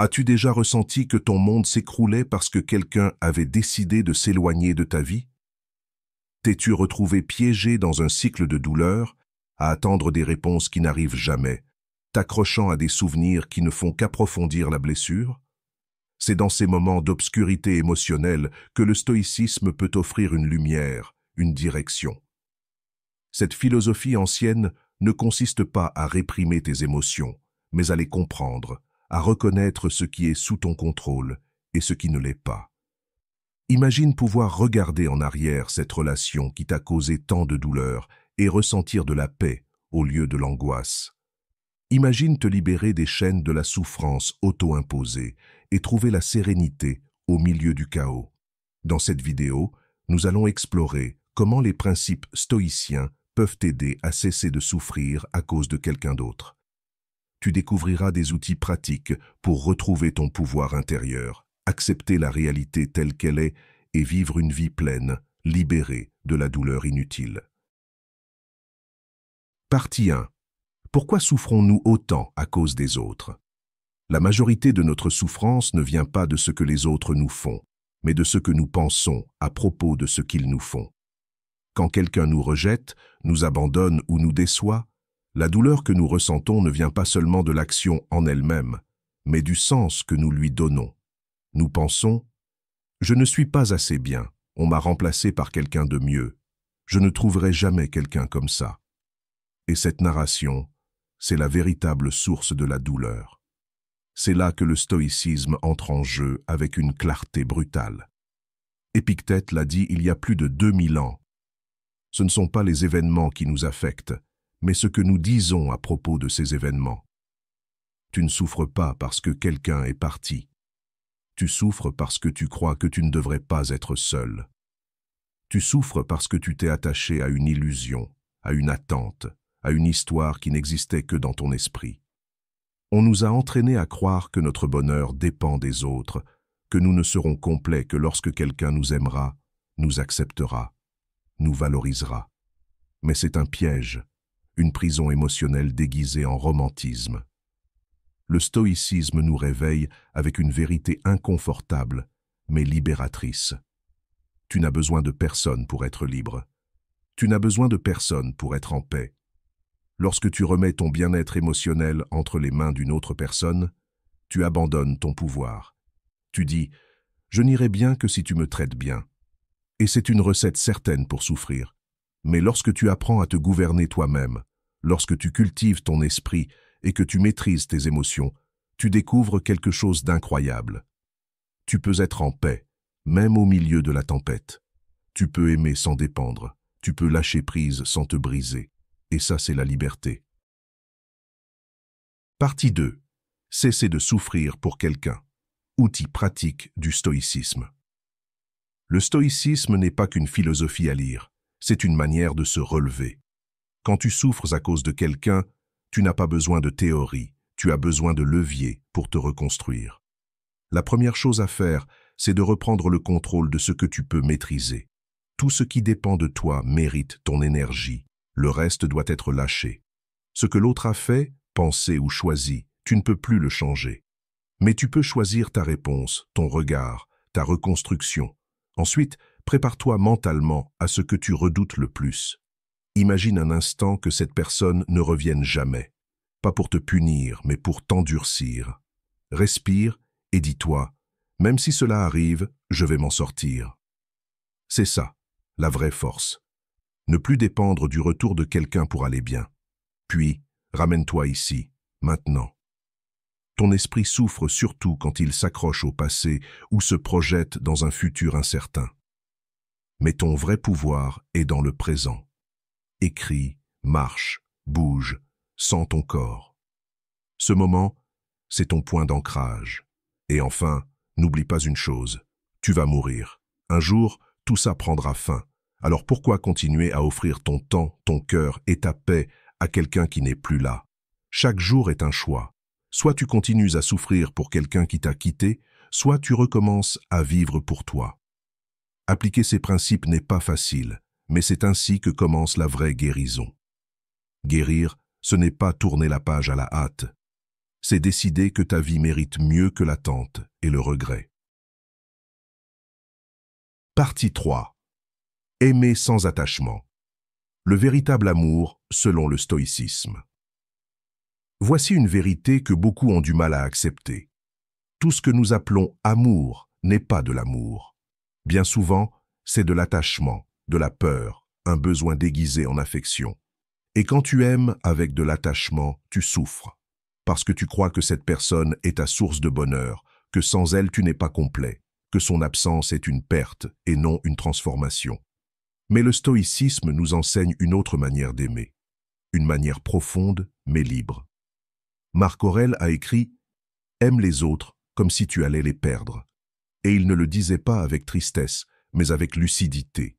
As-tu déjà ressenti que ton monde s'écroulait parce que quelqu'un avait décidé de s'éloigner de ta vie? T'es-tu retrouvé piégé dans un cycle de douleur, à attendre des réponses qui n'arrivent jamais, t'accrochant à des souvenirs qui ne font qu'approfondir la blessure? C'est dans ces moments d'obscurité émotionnelle que le stoïcisme peut offrir une lumière, une direction. Cette philosophie ancienne ne consiste pas à réprimer tes émotions, mais à les comprendre, à reconnaître ce qui est sous ton contrôle et ce qui ne l'est pas. Imagine pouvoir regarder en arrière cette relation qui t'a causé tant de douleur et ressentir de la paix au lieu de l'angoisse. Imagine te libérer des chaînes de la souffrance auto-imposée et trouver la sérénité au milieu du chaos. Dans cette vidéo, nous allons explorer comment les principes stoïciens peuvent t'aider à cesser de souffrir à cause de quelqu'un d'autre. Tu découvriras des outils pratiques pour retrouver ton pouvoir intérieur, accepter la réalité telle qu'elle est et vivre une vie pleine, libérée de la douleur inutile. Partie 1. Pourquoi souffrons-nous autant à cause des autres? La majorité de notre souffrance ne vient pas de ce que les autres nous font, mais de ce que nous pensons à propos de ce qu'ils nous font. Quand quelqu'un nous rejette, nous abandonne ou nous déçoit, la douleur que nous ressentons ne vient pas seulement de l'action en elle-même, mais du sens que nous lui donnons. Nous pensons « Je ne suis pas assez bien, on m'a remplacé par quelqu'un de mieux, je ne trouverai jamais quelqu'un comme ça. » Et cette narration, c'est la véritable source de la douleur. C'est là que le stoïcisme entre en jeu avec une clarté brutale. Épictète l'a dit il y a plus de 2000 ans. Ce ne sont pas les événements qui nous affectent, mais ce que nous disons à propos de ces événements. Tu ne souffres pas parce que quelqu'un est parti. Tu souffres parce que tu crois que tu ne devrais pas être seul. Tu souffres parce que tu t'es attaché à une illusion, à une attente, à une histoire qui n'existait que dans ton esprit. On nous a entraînés à croire que notre bonheur dépend des autres, que nous ne serons complets que lorsque quelqu'un nous aimera, nous acceptera, nous valorisera. Mais c'est un piège, une prison émotionnelle déguisée en romantisme. Le stoïcisme nous réveille avec une vérité inconfortable, mais libératrice. Tu n'as besoin de personne pour être libre. Tu n'as besoin de personne pour être en paix. Lorsque tu remets ton bien-être émotionnel entre les mains d'une autre personne, tu abandonnes ton pouvoir. Tu dis « Je n'irai bien que si tu me traites bien ». Et c'est une recette certaine pour souffrir. Mais lorsque tu apprends à te gouverner toi-même, lorsque tu cultives ton esprit et que tu maîtrises tes émotions, tu découvres quelque chose d'incroyable. Tu peux être en paix, même au milieu de la tempête. Tu peux aimer sans dépendre. Tu peux lâcher prise sans te briser. Et ça, c'est la liberté. Partie 2. Cesser de souffrir pour quelqu'un. Outil pratique du stoïcisme. Le stoïcisme n'est pas qu'une philosophie à lire, c'est une manière de se relever. Quand tu souffres à cause de quelqu'un, tu n'as pas besoin de théorie, tu as besoin de levier pour te reconstruire. La première chose à faire, c'est de reprendre le contrôle de ce que tu peux maîtriser. Tout ce qui dépend de toi mérite ton énergie. Le reste doit être lâché. Ce que l'autre a fait, pensé ou choisi, tu ne peux plus le changer. Mais tu peux choisir ta réponse, ton regard, ta reconstruction. Ensuite, prépare-toi mentalement à ce que tu redoutes le plus. Imagine un instant que cette personne ne revienne jamais. Pas pour te punir, mais pour t'endurcir. Respire et dis-toi, même si cela arrive, je vais m'en sortir. C'est ça, la vraie force. Ne plus dépendre du retour de quelqu'un pour aller bien. Puis, ramène-toi ici, maintenant. Ton esprit souffre surtout quand il s'accroche au passé ou se projette dans un futur incertain. Mais ton vrai pouvoir est dans le présent. Écris, marche, bouge, sens ton corps. Ce moment, c'est ton point d'ancrage. Et enfin, n'oublie pas une chose, tu vas mourir. Un jour, tout ça prendra fin. Alors pourquoi continuer à offrir ton temps, ton cœur et ta paix à quelqu'un qui n'est plus là? Chaque jour est un choix. Soit tu continues à souffrir pour quelqu'un qui t'a quitté, soit tu recommences à vivre pour toi. Appliquer ces principes n'est pas facile, mais c'est ainsi que commence la vraie guérison. Guérir, ce n'est pas tourner la page à la hâte. c'est décider que ta vie mérite mieux que l'attente et le regret. Partie 3. Aimer sans attachement. Le véritable amour selon le stoïcisme. Voici une vérité que beaucoup ont du mal à accepter. Tout ce que nous appelons amour n'est pas de l'amour. Bien souvent, c'est de l'attachement, de la peur, un besoin déguisé en affection. Et quand tu aimes avec de l'attachement, tu souffres. Parce que tu crois que cette personne est ta source de bonheur, que sans elle tu n'es pas complet, que son absence est une perte et non une transformation. Mais le stoïcisme nous enseigne une autre manière d'aimer, une manière profonde mais libre. Marc Aurèle a écrit « Aime les autres comme si tu allais les perdre ». Et il ne le disait pas avec tristesse, mais avec lucidité.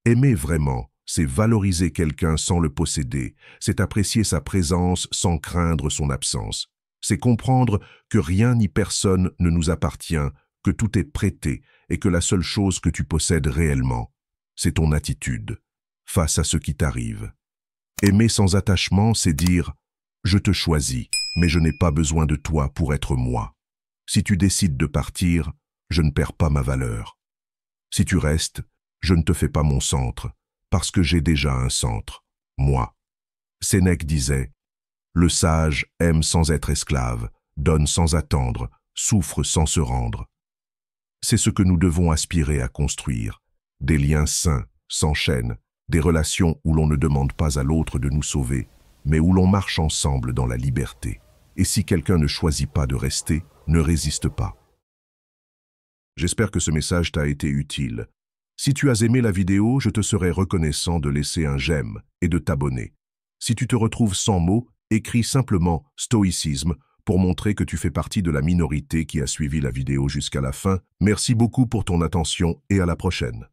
Aimer vraiment, c'est valoriser quelqu'un sans le posséder, c'est apprécier sa présence sans craindre son absence. C'est comprendre que rien ni personne ne nous appartient, que tout est prêté et que la seule chose que tu possèdes réellement, c'est ton attitude face à ce qui t'arrive. Aimer sans attachement, c'est dire « Je te choisis, mais je n'ai pas besoin de toi pour être moi. Si tu décides de partir, je ne perds pas ma valeur. Si tu restes, je ne te fais pas mon centre, parce que j'ai déjà un centre, moi. » Sénèque disait « Le sage aime sans être esclave, donne sans attendre, souffre sans se rendre. » C'est ce que nous devons aspirer à construire, des liens sains, sans chaîne, des relations où l'on ne demande pas à l'autre de nous sauver, mais où l'on marche ensemble dans la liberté. Et si quelqu'un ne choisit pas de rester, ne résiste pas. J'espère que ce message t'a été utile. Si tu as aimé la vidéo, je te serai reconnaissant de laisser un j'aime et de t'abonner. Si tu te retrouves sans mots, écris simplement « stoïcisme » pour montrer que tu fais partie de la minorité qui a suivi la vidéo jusqu'à la fin. Merci beaucoup pour ton attention et à la prochaine.